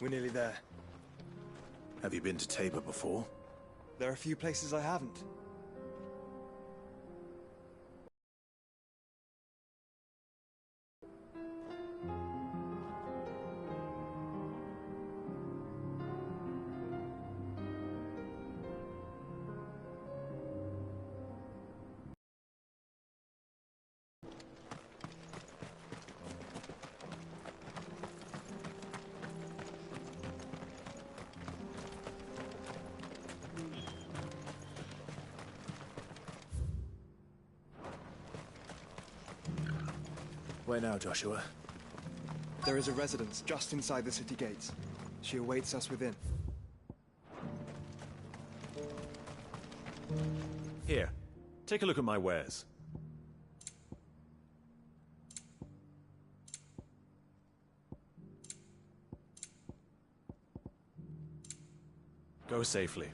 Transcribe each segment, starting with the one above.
We're nearly there. Have you been to Tabor before? There are a few places I haven't. Where now, Joshua? There is a residence just inside the city gates. She awaits us within. Here, take a look at my wares. Go safely.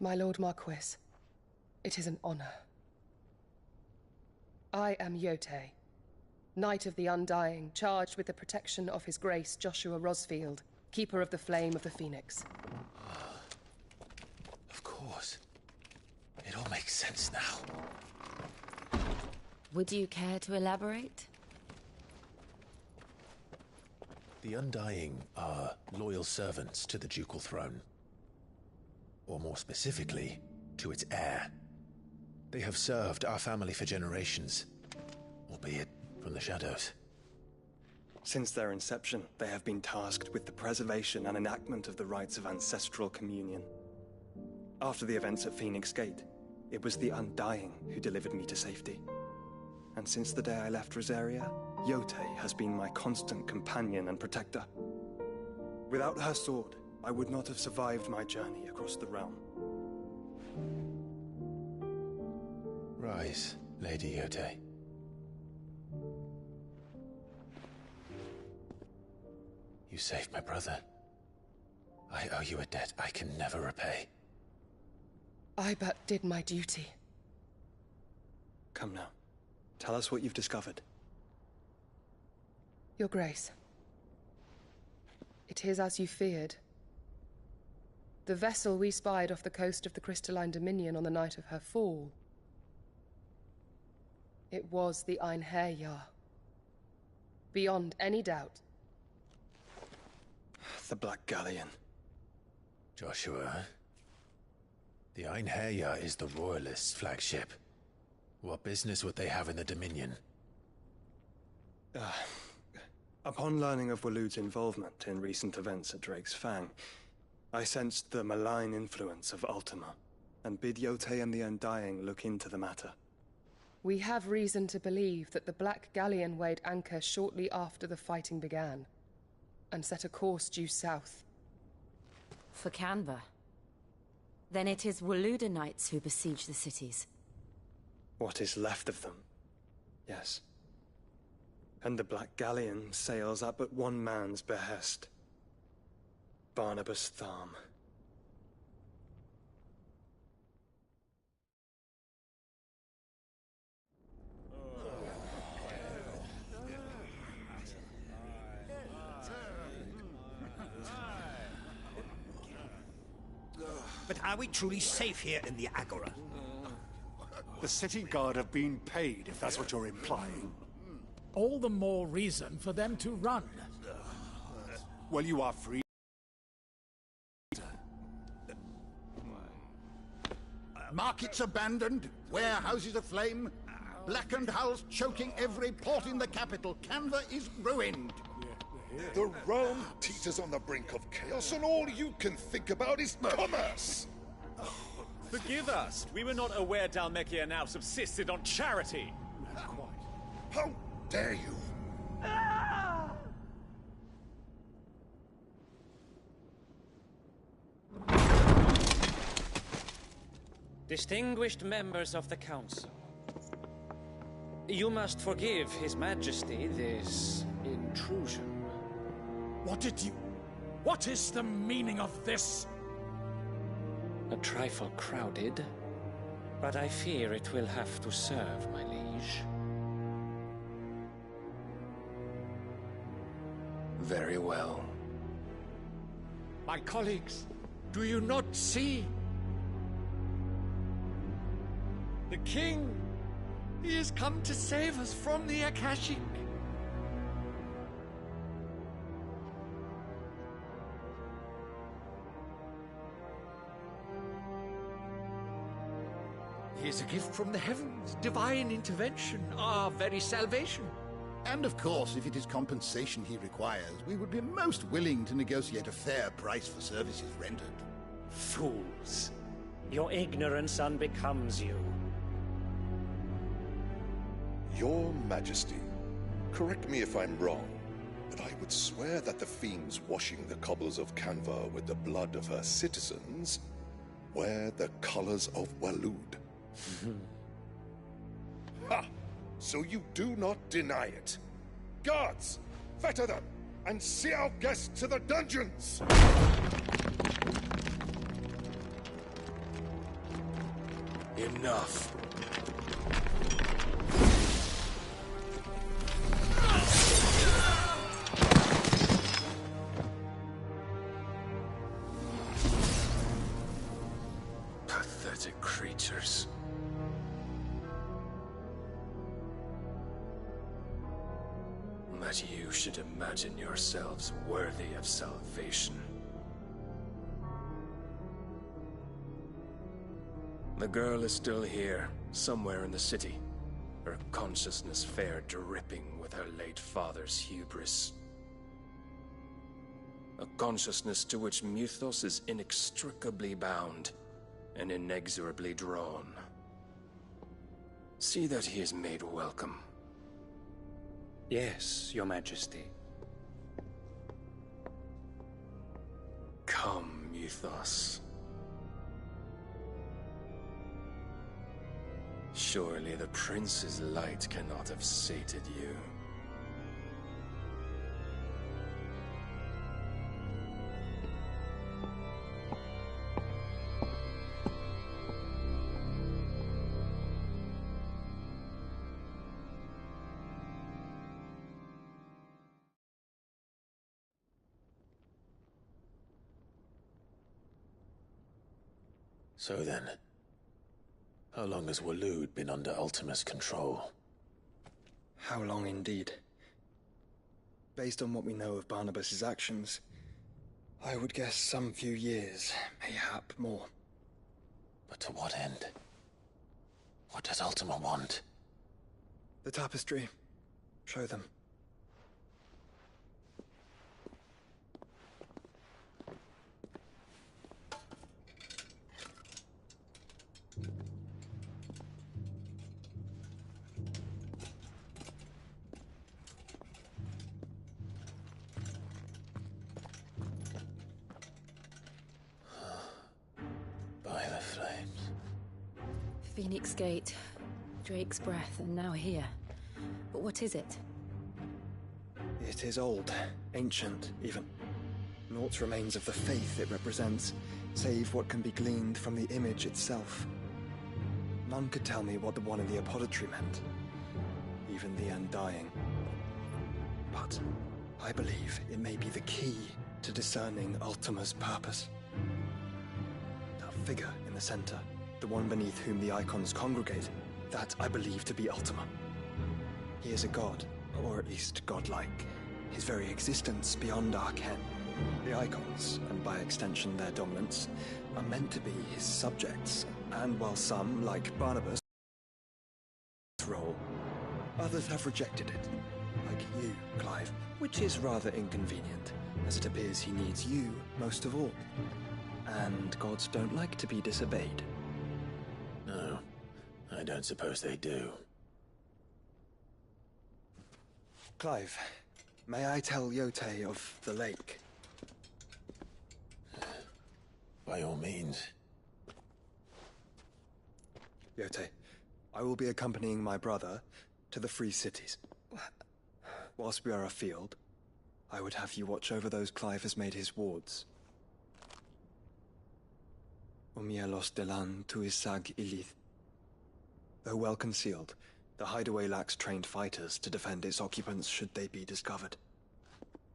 My Lord Marquis, it is an honor. I am Yotei, Knight of the Undying, charged with the protection of His Grace Joshua Rosfield, Keeper of the Flame of the Phoenix. Of course. It all makes sense now. Would you care to elaborate? The Undying are loyal servants to the ducal throne. Or more specifically, to its heir. They have served our family for generations, albeit from the shadows. Since their inception, they have been tasked with the preservation and enactment of the rites of ancestral communion. After the events at Phoenix Gate, it was the Undying who delivered me to safety. And since the day I left Rosaria, Yotei has been my constant companion and protector. Without her sword, I would not have survived my journey across the realm. Rise, Lady Yotei. You saved my brother. I owe you a debt I can never repay. I but did my duty. Come now. Tell us what you've discovered. Your Grace. It is as you feared. The vessel we spied off the coast of the Crystalline Dominion on the night of her fall. It was the Einherjar. Beyond any doubt. The Black Galleon. Joshua, the Einherjar is the Royalists' flagship. What business would they have in the Dominion? Upon learning of Waloed's involvement in recent events at Drake's Fang, I sensed the malign influence of Ultima, and bid Yotei and the Undying look into the matter. We have reason to believe that the Black Galleon weighed anchor shortly after the fighting began, and set a course due south. For Canva. Then it is Waloed Knights who besiege the cities. What is left of them, yes. And the Black Galleon sails at but one man's behest. Barnabas Tharm. But are we truly safe here in the Agora? The city guard have been paid, if that's what you're implying. All the more reason for them to run. Well, you are free. Markets abandoned, warehouses aflame, blackened hulls choking every port in the capital. Canva is ruined. The realm teeters on the brink of chaos, and all you can think about is commerce! Forgive us. We were not aware Dhalmekia now subsisted on charity. How dare you! Distinguished members of the Council, you must forgive His Majesty this intrusion. What is the meaning of this? A trifle crowded, but I fear it will have to serve, my liege. Very well. My colleagues, do you not see? The king! He has come to save us from the Akashic! He is a gift from the heavens, divine intervention, our very salvation. And of course, if it is compensation he requires, we would be most willing to negotiate a fair price for services rendered. Fools! Your ignorance unbecomes you. Your Majesty, correct me if I'm wrong, but I would swear that the fiends washing the cobbles of Canva with the blood of her citizens wear the colors of Waloed. Ha! So you do not deny it. Guards, fetter them, and see our guests to the dungeons! Enough. Pathetic creatures. That you should imagine yourselves worthy of salvation. The girl is still here, somewhere in the city. Her consciousness fair dripping with her late father's hubris. A consciousness to which Mythos is inextricably bound and inexorably drawn. See that he is made welcome. Yes, Your Majesty. Come, Mythos. Surely the prince's light cannot have sated you. So then, how long has Waloed been under Ultima's control? How long indeed? Based on what we know of Barnabas's actions, I would guess some few years, mayhap more. But to what end? What does Ultima want? The tapestry. Show them. By the flames. Phoenix Gate, Drake's Breath, and now here. But what is it? It is old, ancient, even. Naught remains of the faith it represents, save what can be gleaned from the image itself. None could tell me what the one in the apothecary meant, even the Undying. But I believe it may be the key to discerning Ultima's purpose. That figure in the center, the one beneath whom the icons congregate, that I believe to be Ultima. He is a god, or at least godlike, his very existence beyond our ken. The icons, and by extension their dominance, are meant to be his subjects, and while some, like Barnabas, role, others have rejected it, like you, Clive, which is rather inconvenient, as it appears he needs you most of all. And gods don't like to be disobeyed. No, I don't suppose they do. Clive, may I tell Yote of the lake? By all means. Yote, I will be accompanying my brother to the Free Cities. Whilst we are afield, I would have you watch over those Clive has made his wards. Omielos delan tuisag ilith. Though well concealed, the hideaway lacks trained fighters to defend its occupants should they be discovered.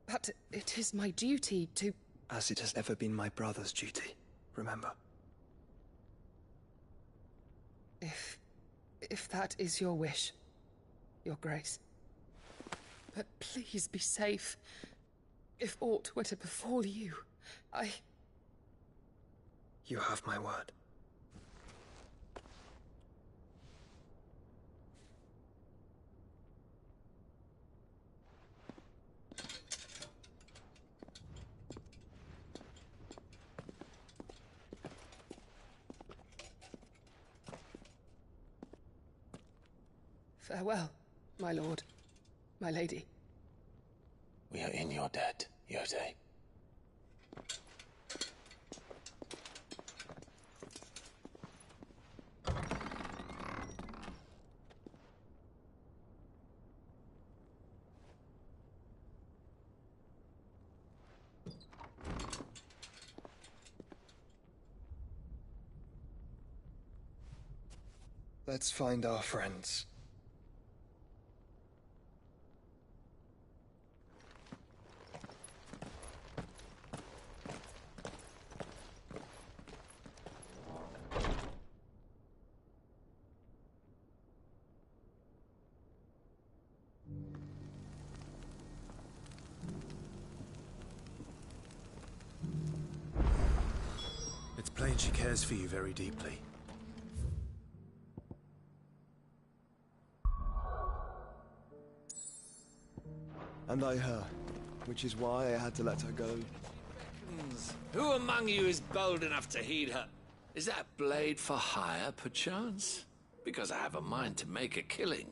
But it is my duty to... As it has ever been my brother's duty, remember. If that is your wish, Your Grace. But please be safe. If aught were to befall you, You have my word. Farewell, my lord, my lady. We are in your debt, Yote. Let's find our friends. It's plain she cares for you very deeply. And I her, which is why I had to let her go. Who among you is bold enough to heed her? Is that blade for hire, perchance? Because I have a mind to make a killing.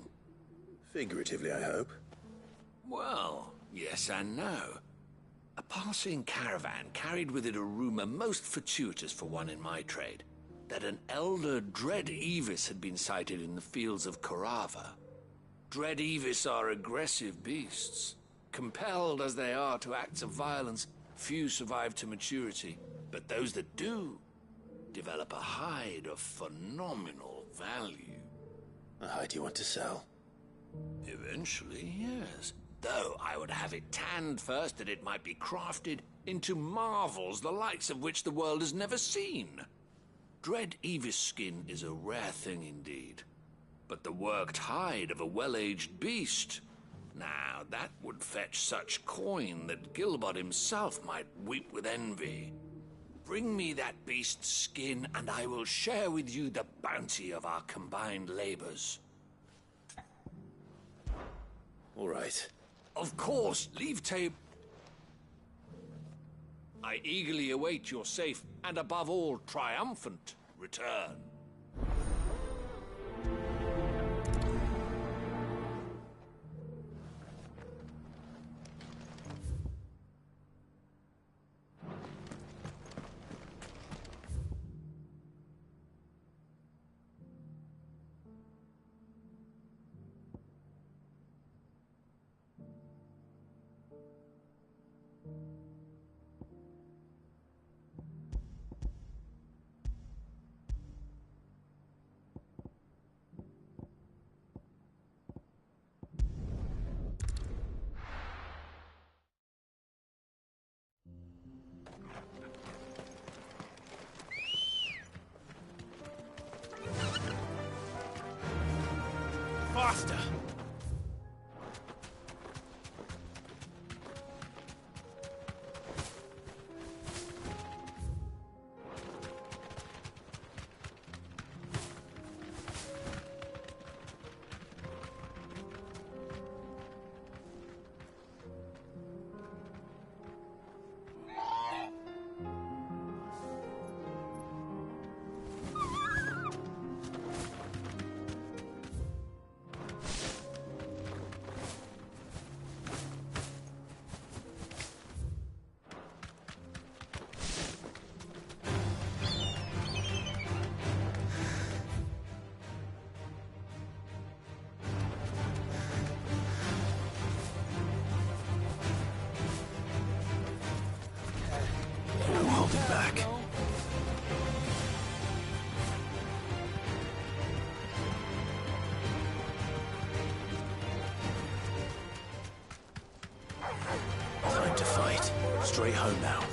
Figuratively, I hope. Well, yes and no. A passing caravan carried with it a rumor most fortuitous for one in my trade, that an elder Dread Evis had been sighted in the fields of Korava. Dread Evis are aggressive beasts. Compelled as they are to acts of violence, few survive to maturity, but those that do develop a hide of phenomenal value. A hide you want to sell? Eventually, yes. Though I would have it tanned first that it might be crafted into marvels the likes of which the world has never seen. Dread Evis skin is a rare thing indeed. But the worked hide of a well-aged beast, now that would fetch such coin that Gilbert himself might weep with envy. Bring me that beast's skin, and I will share with you the bounty of our combined labors. All right. Of course, leave tape. I eagerly await your safe, and above all, triumphant return. time to fight. Straight home now.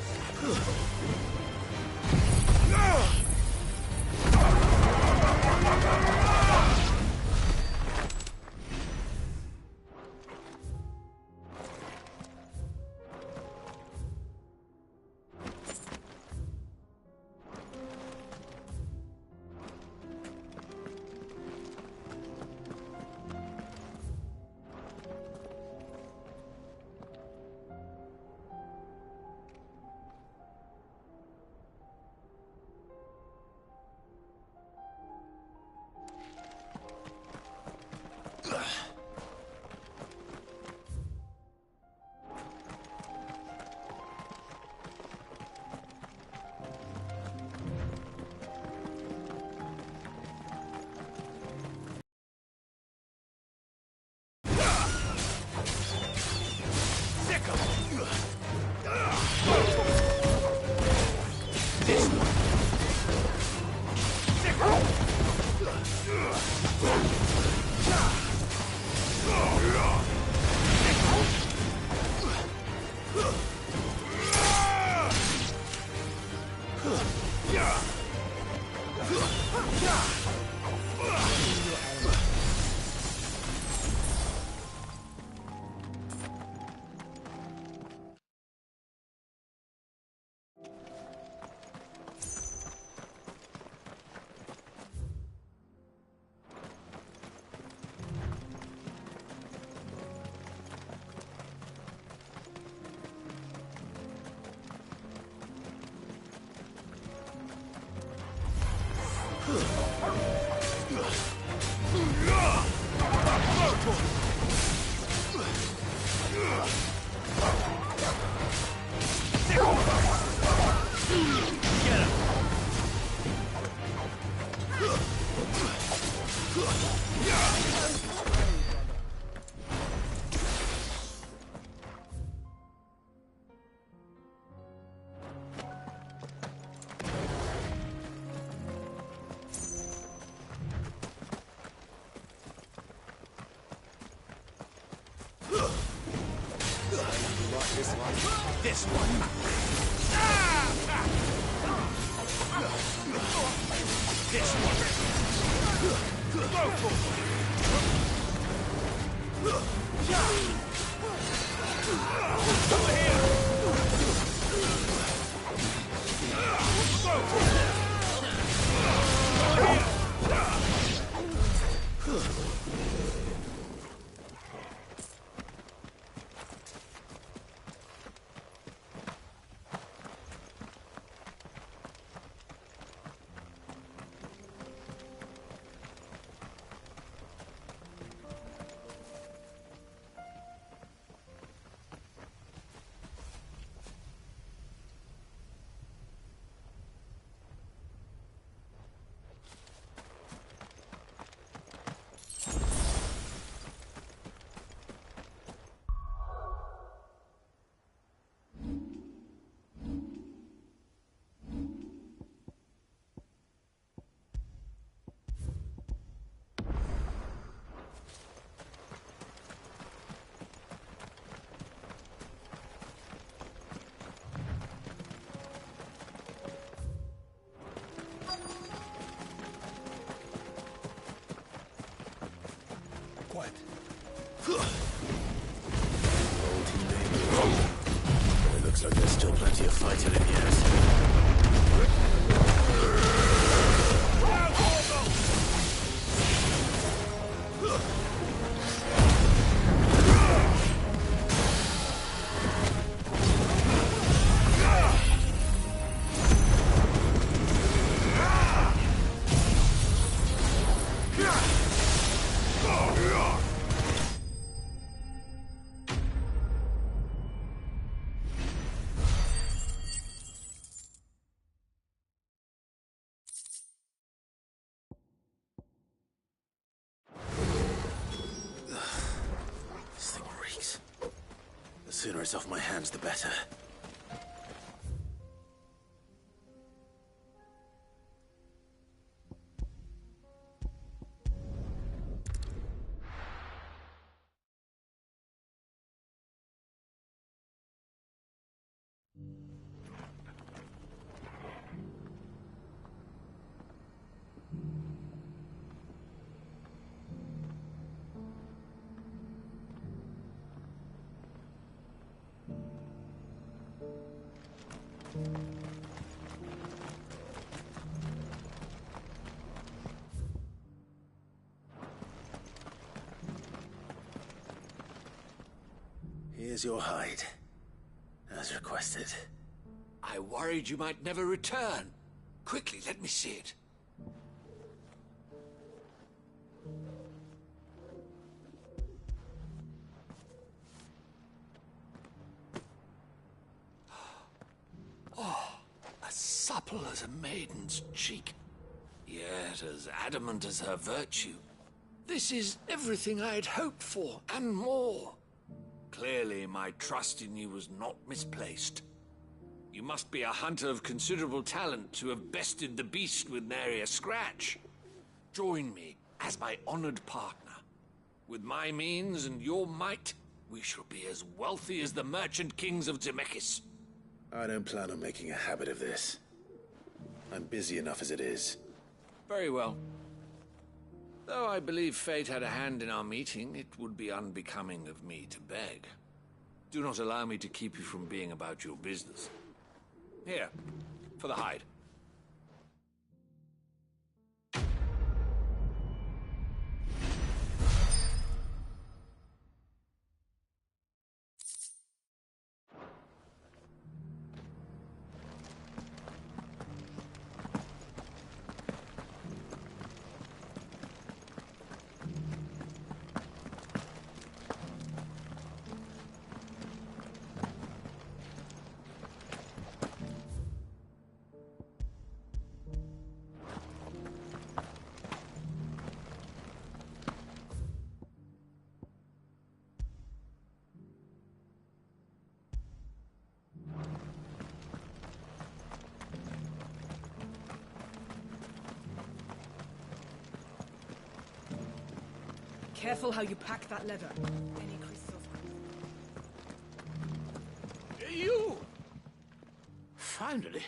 This one. This one. Go for it. Quiet. It looks like there's still plenty of fighting in This thing reeks. The sooner it's off my hands, the better. Here's your hide, as requested. I worried you might never return. Quickly, let me see it. Oh, as supple as a maiden's cheek, yet as adamant as her virtue. This is everything I had hoped for, and more. Clearly, my trust in you was not misplaced. You must be a hunter of considerable talent to have bested the beast with nary a scratch. Join me as my honored partner. With my means and your might, we shall be as wealthy as the merchant kings of Zemeckis. I don't plan on making a habit of this. I'm busy enough as it is. Very well. Though I believe fate had a hand in our meeting, it would be unbecoming of me to beg. Do not allow me to keep you from being about your business. Here, for the hide. Careful how you pack that leather. Any crystals... You! Finally.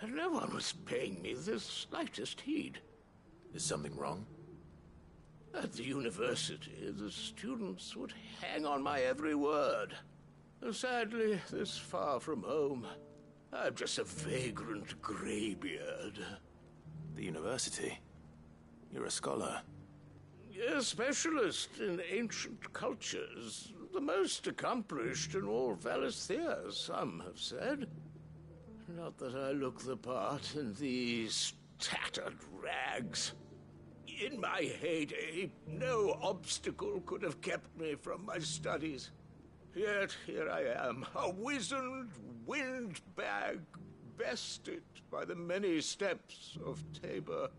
No one was paying me the slightest heed. Is something wrong? At the university, the students would hang on my every word. Sadly, this far from home, I'm just a vagrant greybeard. The university? You're a scholar. A specialist in ancient cultures. The most accomplished in all Valisthea, some have said. Not that I look the part in these tattered rags. In my heyday, no obstacle could have kept me from my studies. Yet here I am, a wizened windbag, bested by the many steps of Tabor.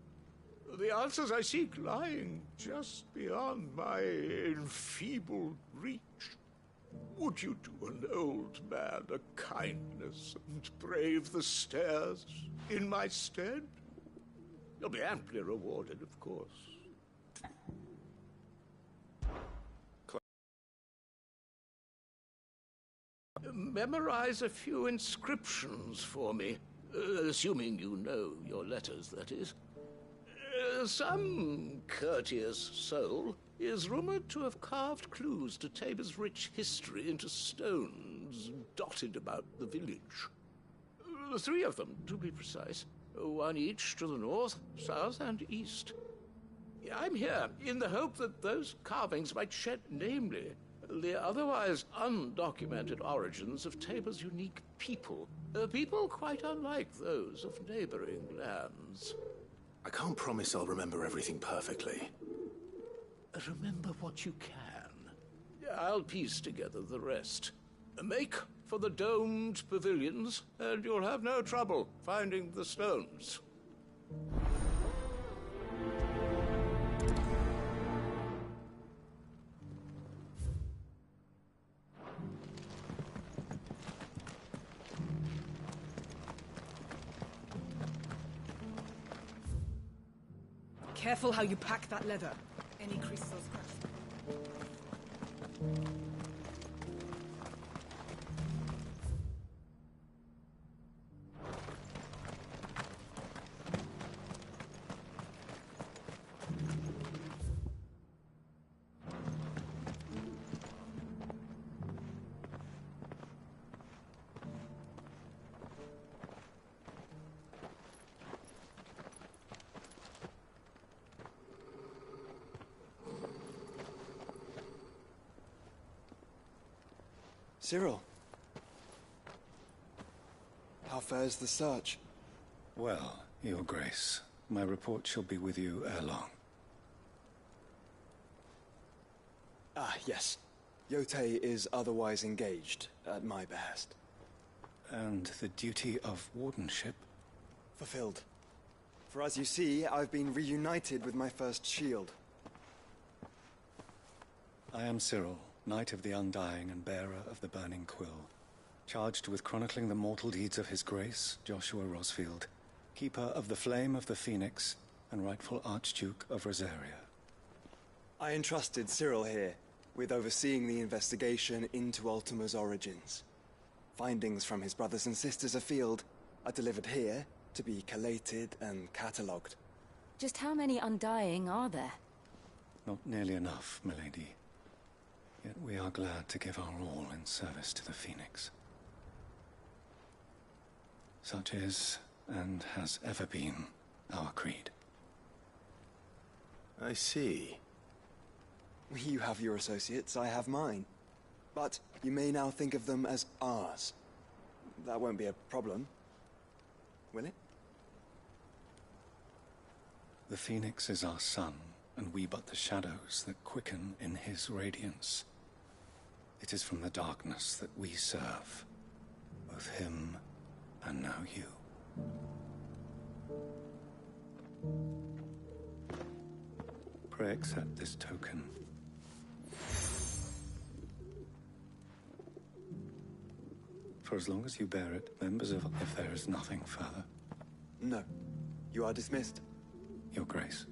The answers I seek lying just beyond my enfeebled reach. Would you do an old man a kindness and brave the stairs in my stead? You'll be amply rewarded, of course. Memorize a few inscriptions for me, assuming you know your letters, that is. Some courteous soul is rumored to have carved clues to Tabor's rich history into stones dotted about the village. 3 of them, to be precise. 1 each to the north, south, and east. I'm here in the hope that those carvings might shed namely the otherwise undocumented origins of Tabor's unique people. People quite unlike those of neighboring lands. I can't promise I'll remember everything perfectly. Remember what you can. I'll piece together the rest. Make for the domed pavilions, and you'll have no trouble finding the stones. Careful how you pack that leather. Any crystals cracked. Cyril. How fares the search? Well, Your Grace, my report shall be with you ere long. Ah, yes. Yotei is otherwise engaged, at my behest. And the duty of wardenship? Fulfilled. For as you see, I've been reunited with my first shield. I am Cyril, Knight of the Undying and bearer of the Burning Quill, charged with chronicling the mortal deeds of His Grace, Joshua Rosfield, keeper of the Flame of the Phoenix and rightful Archduke of Rosaria. I entrusted Cyril here with overseeing the investigation into Ultima's origins. Findings from his brothers and sisters afield are delivered here to be collated and catalogued. Just how many Undying are there? Not nearly enough, milady. Yet we are glad to give our all in service to the Phoenix. Such is, and has ever been, our creed. I see. You have your associates, I have mine. But you may now think of them as ours. That won't be a problem, will it? The Phoenix is our sun, and we but the shadows that quicken in his radiance. It is from the darkness that we serve, both him and now you. Pray accept this token. For as long as you bear it, members of if there is nothing further. No. You are dismissed. Your Grace.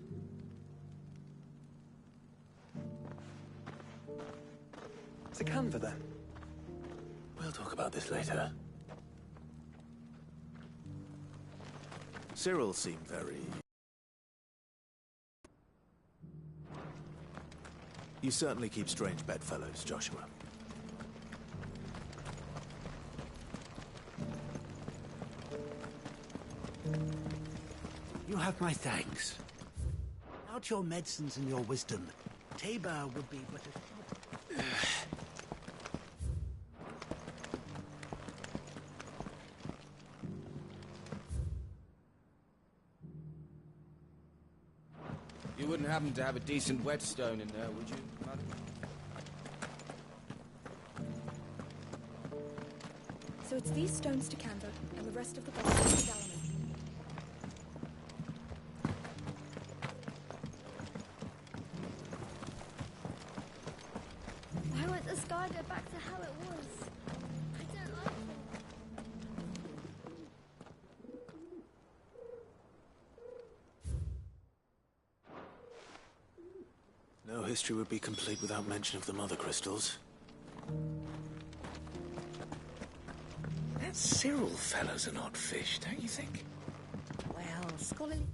To Canva, then. We'll talk about this later. Cyril seemed very... You certainly keep strange bedfellows, Joshua. You have my thanks. Without your medicines and your wisdom, Tabor would be but a... You wouldn't happen to have a decent whetstone in there, would you, madam? So it's these stones to Canva, and the rest of the box to Dalman. Why won't the sky go back to how it was? I don't like it. No history would be complete without mention of the mother crystals. That Cyril fellow's an odd fish, don't you think? Well, scholarly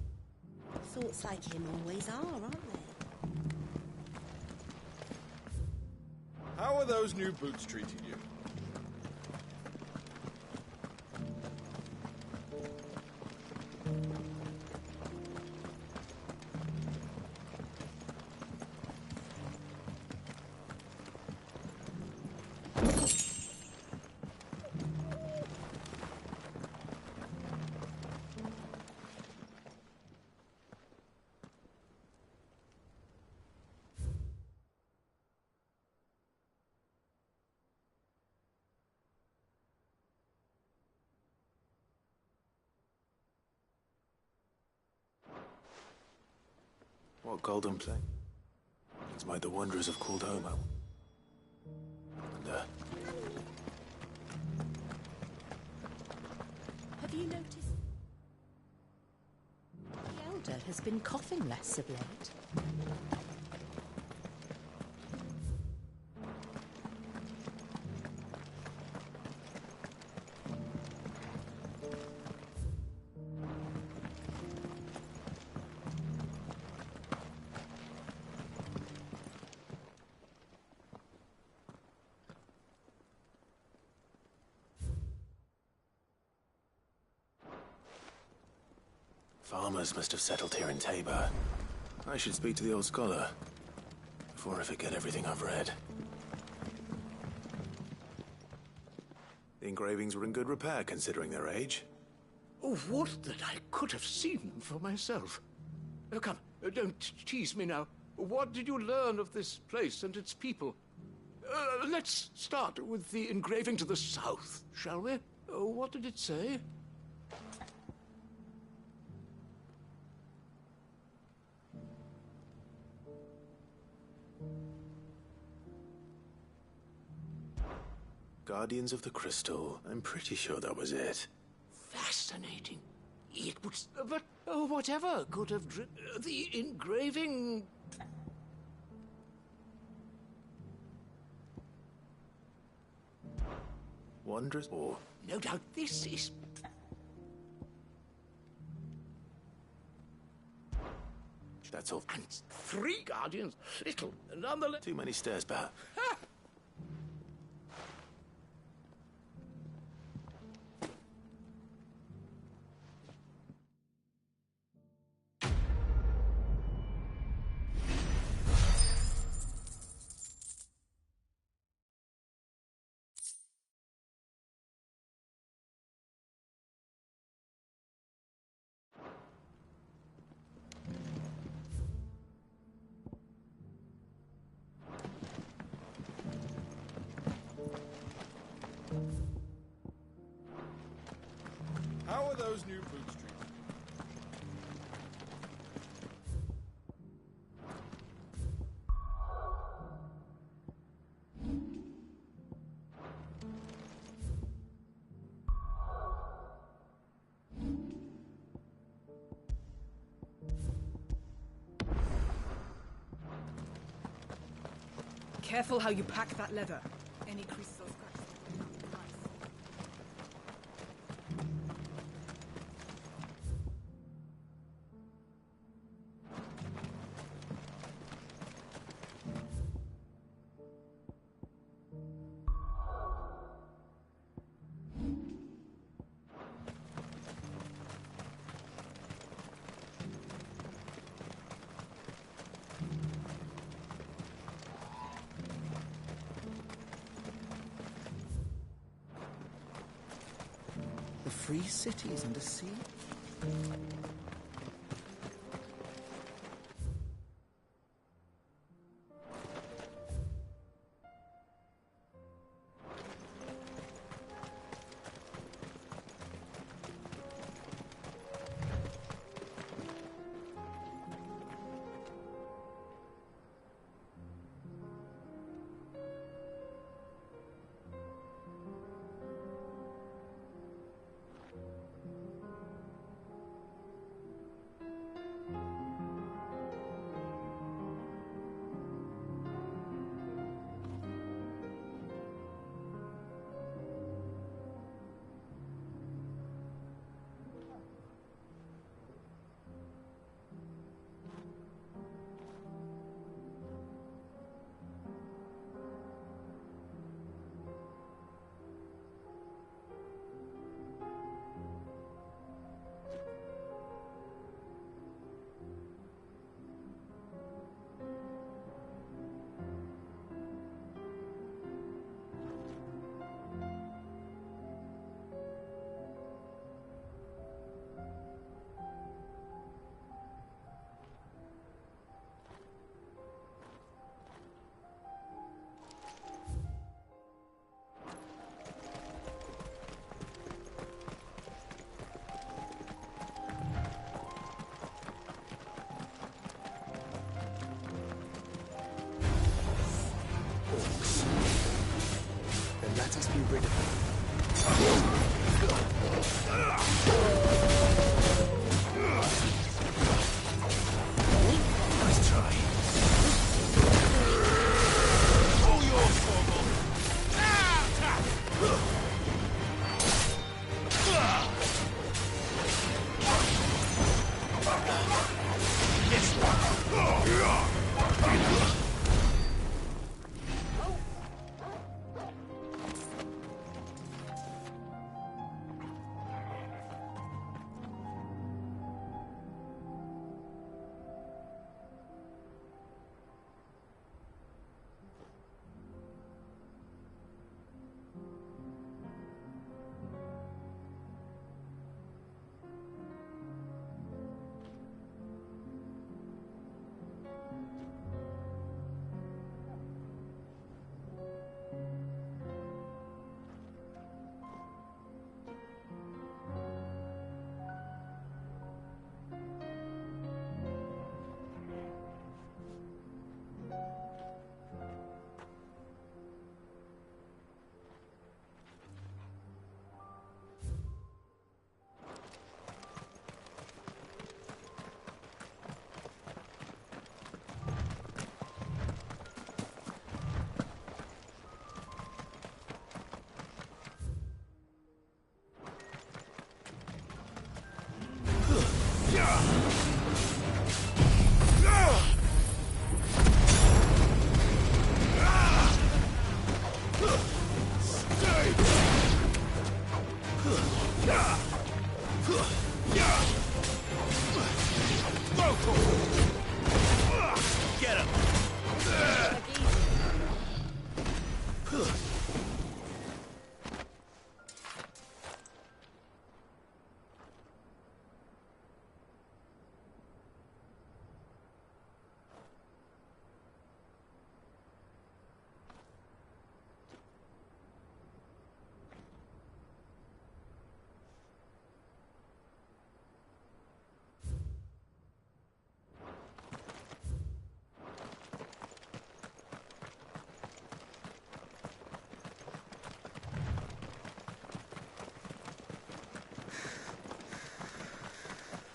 thoughts like him always are, aren't they? How are those new boots treating you? What golden plate? It's might the wanderers have called home. And, Have you noticed? The Elder has been coughing less of late. Farmers must have settled here in Tabor. I should speak to the old scholar before I forget everything I've read. The engravings were in good repair considering their age. Oh, would that I could have seen them for myself. Come, don't tease me now. What did you learn of this place and its people? Let's start with the engraving to the south, shall we? What did it say? Guardians of the Crystal. I'm pretty sure that was it. Fascinating. It was... But whatever could have... The engraving... Wondrous or... No doubt this is... That's all. And 3 Guardians. Little. Nonetheless... Too many stairs, perhaps. How are those new boots treated? Careful how you pack that leather. Any creases or scratches. The free cities and the sea? Get him!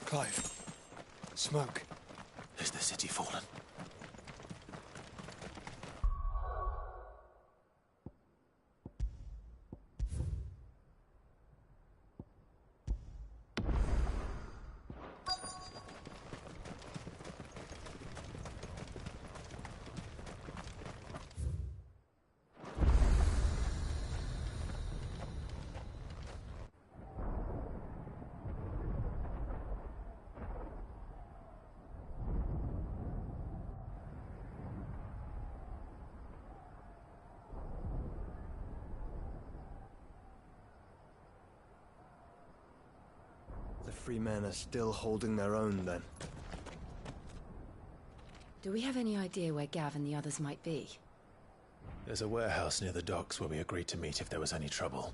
Clive. Smoke. Is the city fallen? The free men are still holding their own, then. Do we have any idea where Gav and the others might be? There's a warehouse near the docks where we agreed to meet if there was any trouble.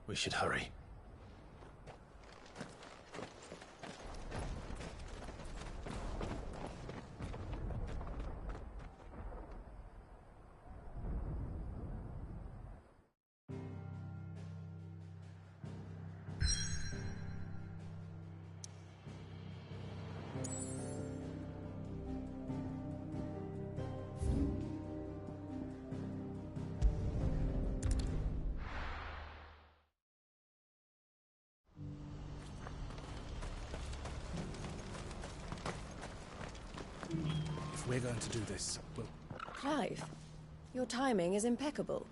We should hurry. If we're going to do this, we'll... Clive, your timing is impeccable.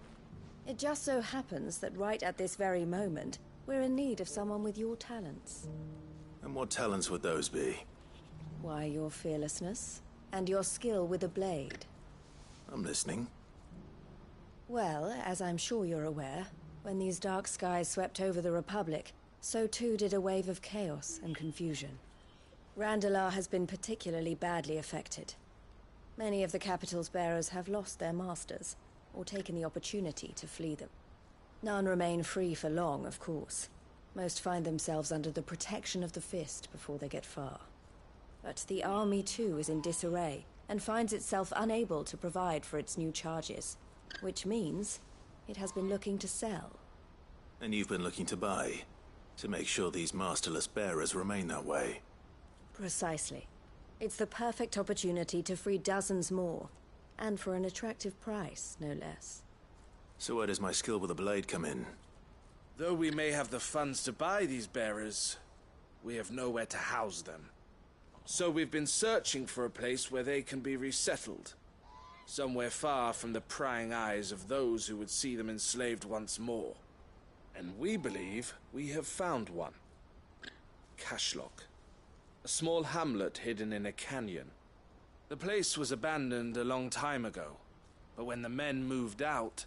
It just so happens that right at this very moment, we're in need of someone with your talents. And what talents would those be? Why, your fearlessness, and your skill with a blade. I'm listening. Well, as I'm sure you're aware, when these dark skies swept over the Republic, so too did a wave of chaos and confusion. Randalar has been particularly badly affected. Many of the capital's bearers have lost their masters, or taken the opportunity to flee them. None remain free for long, of course. Most find themselves under the protection of the Fist before they get far. But the army too is in disarray, and finds itself unable to provide for its new charges. Which means it has been looking to sell. And you've been looking to buy, to make sure these masterless bearers remain that way. Precisely. It's the perfect opportunity to free dozens more, and for an attractive price, no less. So where does my skill with a blade come in? Though we may have the funds to buy these bearers, we have nowhere to house them. So we've been searching for a place where they can be resettled. Somewhere far from the prying eyes of those who would see them enslaved once more. And we believe we have found one. Cashlock. A small hamlet hidden in a canyon. The place was abandoned a long time ago, but when the men moved out,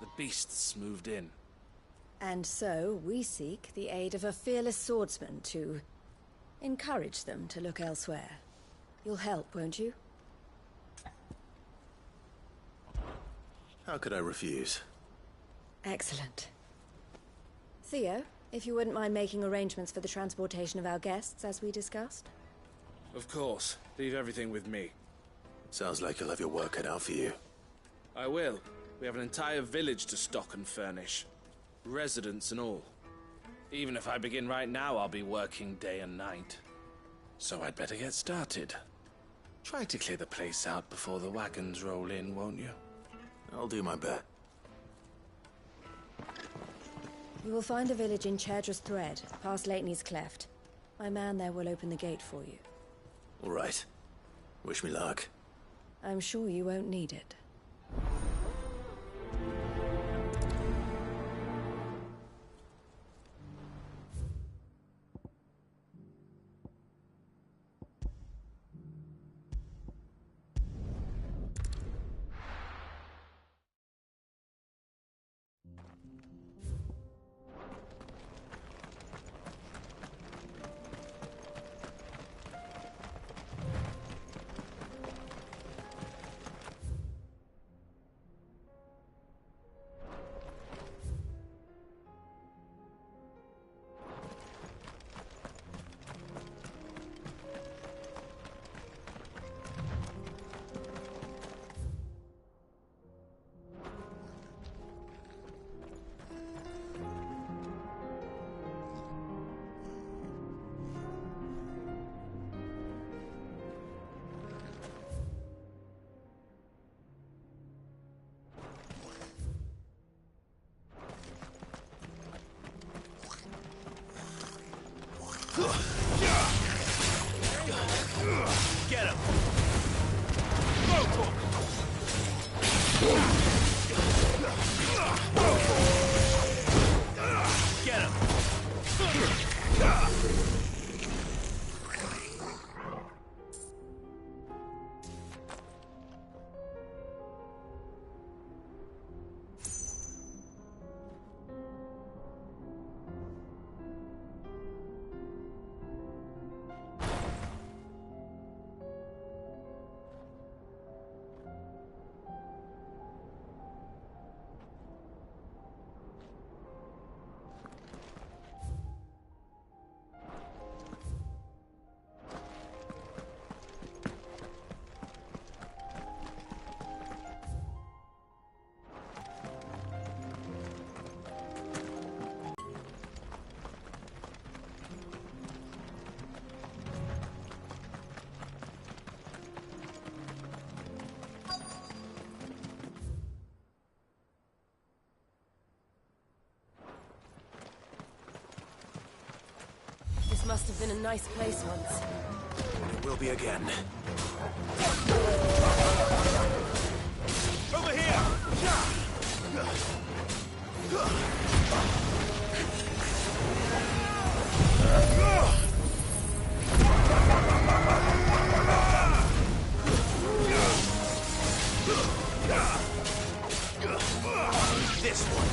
the beasts moved in. And so we seek the aid of a fearless swordsman to encourage them to look elsewhere. You'll help, won't you? How could I refuse? Excellent. Theo, if you wouldn't mind making arrangements for the transportation of our guests, as we discussed. Of course. Leave everything with me. Sounds like you'll have your work cut out for you. I will. We have an entire village to stock and furnish. Residents and all. Even if I begin right now, I'll be working day and night. So I'd better get started. Try to clear the place out before the wagons roll in, won't you? I'll do my best. You will find a village in Chaidra's Thread, past Leitney's Cleft. My man there will open the gate for you. All right. Wish me luck. I'm sure you won't need it. Get him! Go for it! Get him! This must have been a nice place once. It will be again. Over here! This one.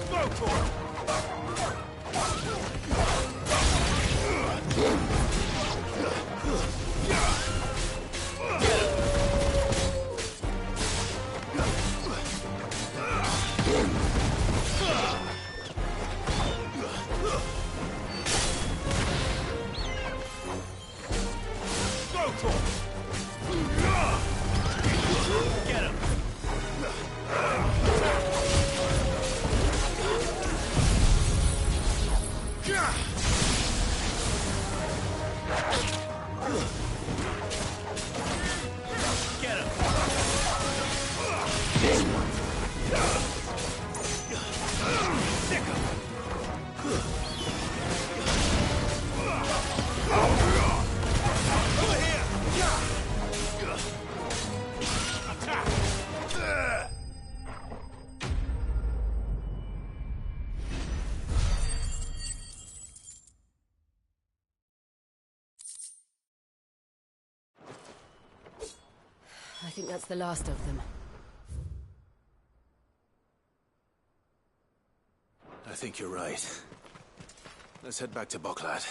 Go for it! Get him! I think that's the last of them. I think you're right. Let's head back to Boklat.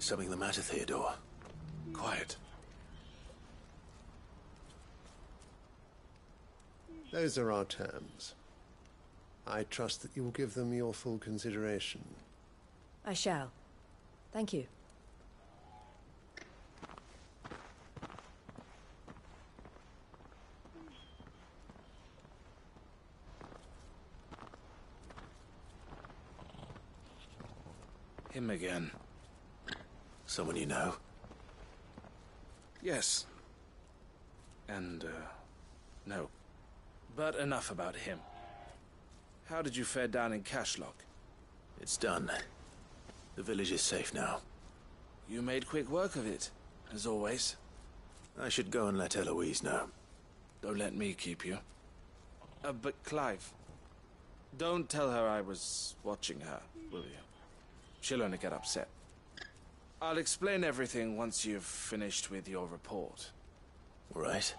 Something the matter, Theodore? Quiet. Those are our terms. I trust that you will give them your full consideration. I shall. Thank you. Him again. Someone you know? Yes. And, no. But enough about him. How did you fare down in Cashlock? It's done. The village is safe now. You made quick work of it, as always. I should go and let Eloise know. Don't let me keep you. But Clive, don't tell her I was watching her, will you? She'll only get upset. I'll explain everything once you've finished with your report. All right.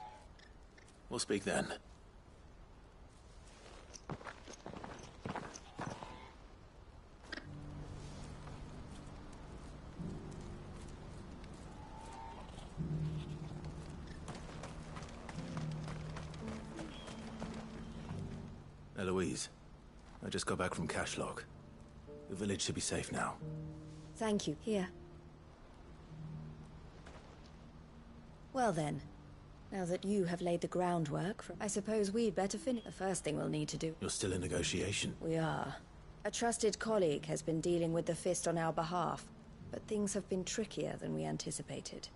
We'll speak then. Eloise, I just got back from Cashlock. The village should be safe now. Thank you. Here. Well then, now that you have laid the groundwork, I suppose we'd better finish. The first thing we'll need to do... You're still in negotiation? We are. A trusted colleague has been dealing with the Fist on our behalf, but things have been trickier than we anticipated.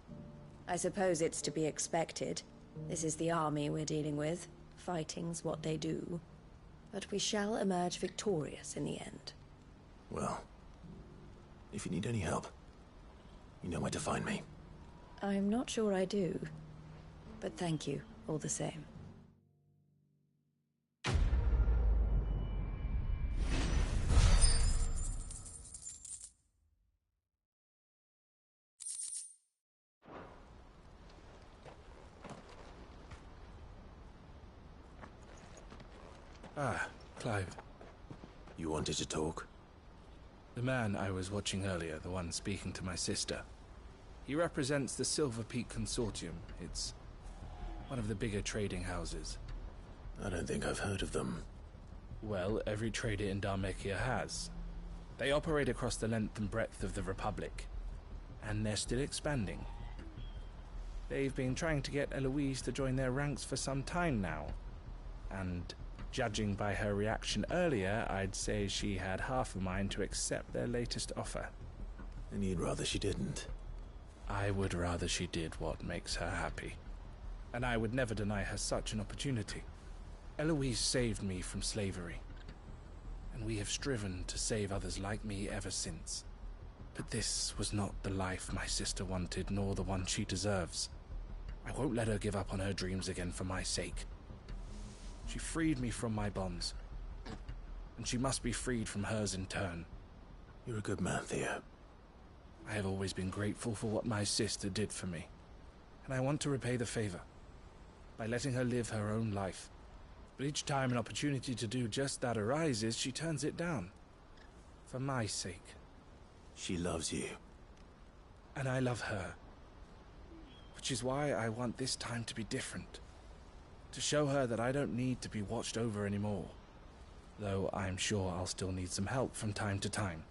I suppose it's to be expected. This is the army we're dealing with. Fighting's what they do. But we shall emerge victorious in the end. Well, if you need any help, you know where to find me. I'm not sure I do, but thank you, all the same. Ah, Clive. You wanted to talk? The man I was watching earlier, the one speaking to my sister. He represents the Silver Peak Consortium. It's one of the bigger trading houses. I don't think I've heard of them. Well, every trader in Dharmekia has. They operate across the length and breadth of the Republic. And they're still expanding. They've been trying to get Eloise to join their ranks for some time now. And judging by her reaction earlier, I'd say she had half a mind to accept their latest offer. And you'd rather she didn't? I would rather she did what makes her happy. And I would never deny her such an opportunity. Eloise saved me from slavery. And we have striven to save others like me ever since. But this was not the life my sister wanted, nor the one she deserves. I won't let her give up on her dreams again for my sake. She freed me from my bonds. And she must be freed from hers in turn. You're a good man, Theo. I have always been grateful for what my sister did for me. And I want to repay the favor. By letting her live her own life. But each time an opportunity to do just that arises, she turns it down. For my sake. She loves you. And I love her. Which is why I want this time to be different. To show her that I don't need to be watched over anymore. Though I'm sure I'll still need some help from time to time.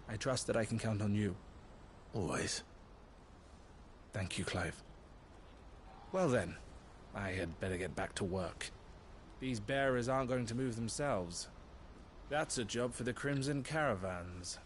I trust that I can count on you. Always. Thank you, Clive. Well then, I had better get back to work. These bearers aren't going to move themselves. That's a job for the Crimson Caravans.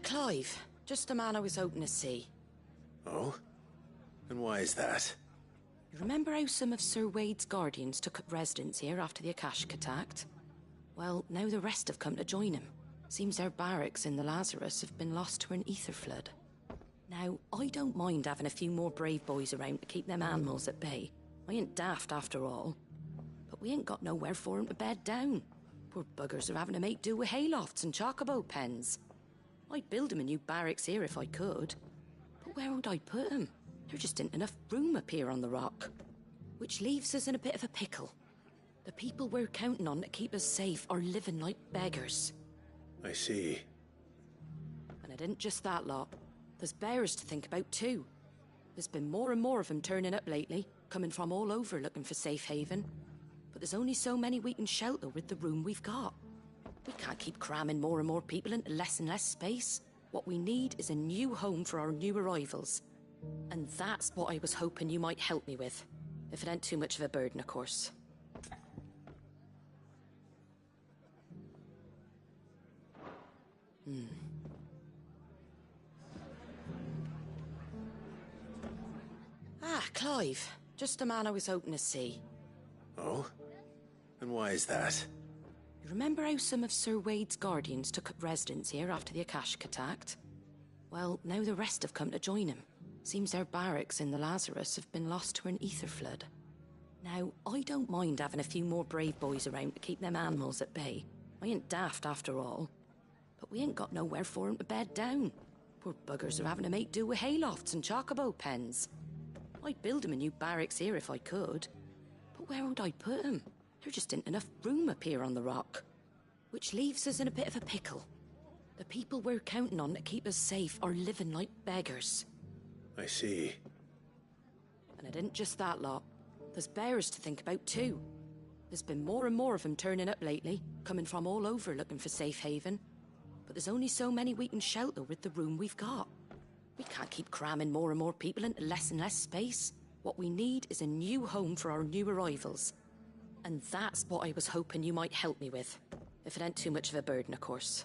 Clive, just the man I was hoping to see. Oh? And why is that? You remember how some of Sir Wade's guardians took up residence here after the Akashic attacked? Well, now the rest have come to join him. Seems their barracks in the Lazarus have been lost to an ether flood. Now, I don't mind having a few more brave boys around to keep them animals at bay. I ain't daft after all. But we ain't got nowhere for 'em to bed down. Poor buggers are having to make do with haylofts and chocobo pens. I'd build 'em a new barracks here if I could. But where would I put 'em? There just ain't enough room up here on the rock. Which leaves us in a bit of a pickle. The people we're counting on to keep us safe are living like beggars. I see. And it isn't just that lot. There's bearers to think about too. There's been more and more of them turning up lately, coming from all over looking for safe haven. But there's only so many we can shelter with the room we've got. We can't keep cramming more and more people into less and less space. What we need is a new home for our new arrivals. And that's what I was hoping you might help me with. If it ain't too much of a burden, of course. Clive. Just the man I was hoping to see. Oh? And why is that? You remember how some of Sir Wade's guardians took up residence here after the Akashic attacked? Well, now the rest have come to join him. Seems their barracks in the Lazarus have been lost to an ether flood. Now, I don't mind having a few more brave boys around to keep them animals at bay. I ain't daft after all. But we ain't got nowhere for 'em to bed down. Poor buggers are having to make do with haylofts and chocobo pens. I'd build 'em a new barracks here if I could. But where would I put 'em? There just ain't enough room up here on the rock. Which leaves us in a bit of a pickle. The people we're counting on to keep us safe are living like beggars. I see. And it isn't just that lot. There's bearers to think about too. There's been more and more of them turning up lately, coming from all over looking for safe haven. But there's only so many we can shelter with the room we've got. We can't keep cramming more and more people into less and less space. What we need is a new home for our new arrivals. And that's what I was hoping you might help me with. If it ain't too much of a burden, of course.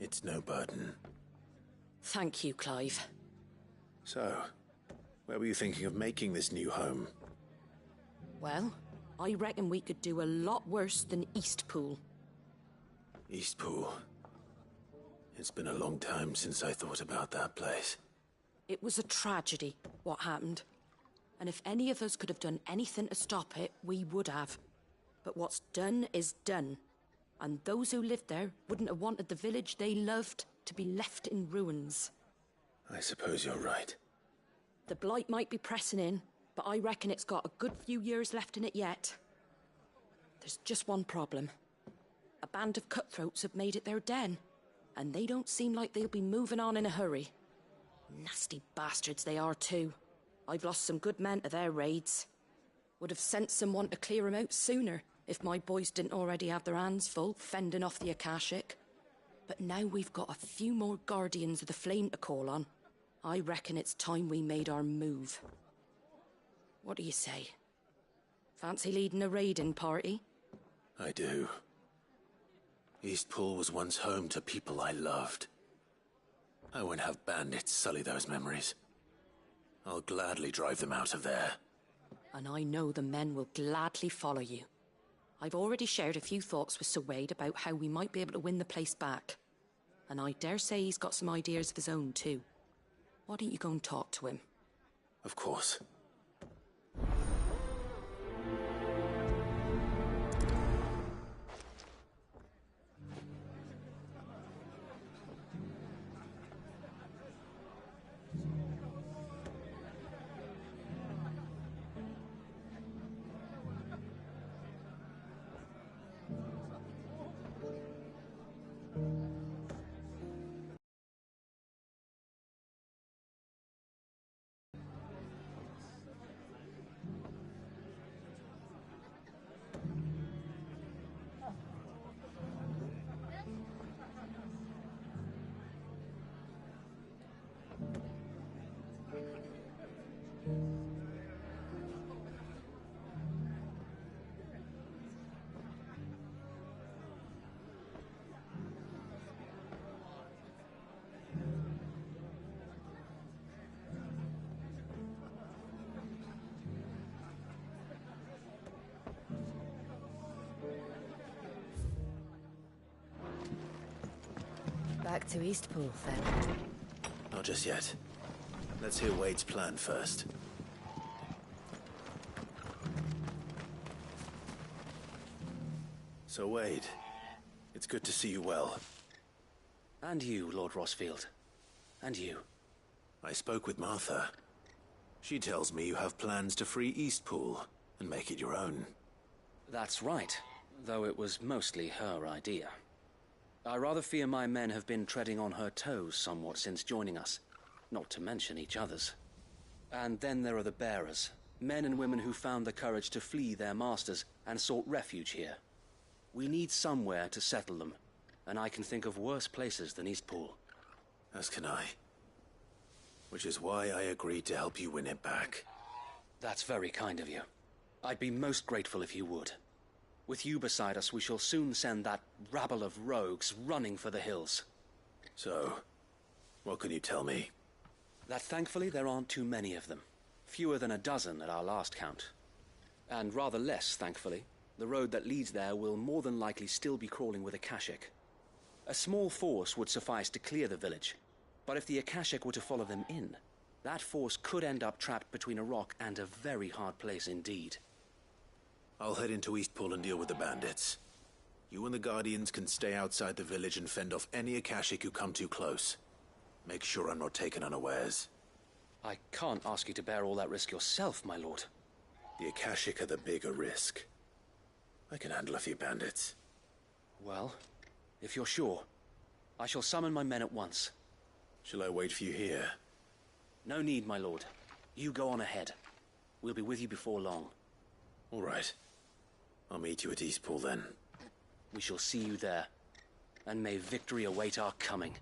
It's no burden. Thank you, Clive. So, where were you thinking of making this new home? Well, I reckon we could do a lot worse than Eastpool. Eastpool. It's been a long time since I thought about that place. It was a tragedy, what happened. And if any of us could have done anything to stop it, we would have. But what's done is done. And those who lived there wouldn't have wanted the village they loved to be left in ruins. I suppose you're right. The blight might be pressing in, but I reckon it's got a good few years left in it yet. There's just one problem. A band of cutthroats have made it their den, and they don't seem like they'll be moving on in a hurry. Nasty bastards they are too. I've lost some good men to their raids. Would have sent someone to clear 'em out sooner, if my boys didn't already have their hands full fending off the Akashic. But now we've got a few more Guardians of the Flame to call on. I reckon it's time we made our move. What do you say? Fancy leading a raiding party? I do. Eastpool was once home to people I loved. I won't have bandits sully those memories. I'll gladly drive them out of there. And I know the men will gladly follow you. I've already shared a few thoughts with Sir Wade about how we might be able to win the place back. And I dare say he's got some ideas of his own too. Why don't you go and talk to him? Of course. Back to Eastpool, then. Not just yet. Let's hear Wade's plan first. So, Wade, it's good to see you well. And you, Lord Rosfield. And you. I spoke with Martha. She tells me you have plans to free Eastpool and make it your own. That's right, though it was mostly her idea. I rather fear my men have been treading on her toes somewhat since joining us, not to mention each other's. And then there are the bearers, men and women who found the courage to flee their masters and sought refuge here. We need somewhere to settle them, and I can think of worse places than Eastpool. As can I. Which is why I agreed to help you win it back. That's very kind of you. I'd be most grateful if you would. With you beside us, we shall soon send that rabble of rogues running for the hills. So, what can you tell me? That thankfully there aren't too many of them. Fewer than a dozen at our last count. And rather less, thankfully. The road that leads there will more than likely still be crawling with Akashic. A small force would suffice to clear the village. But if the Akashic were to follow them in, that force could end up trapped between a rock and a very hard place indeed. I'll head into Eastpool and deal with the bandits. You and the Guardians can stay outside the village and fend off any Akashic who come too close. Make sure I'm not taken unawares. I can't ask you to bear all that risk yourself, my lord. The Akashic are the bigger risk. I can handle a few bandits. Well, if you're sure, I shall summon my men at once. Shall I wait for you here? No need, my lord. You go on ahead. We'll be with you before long. All right. I'll meet you at Eastpool then. We shall see you there. And may victory await our coming.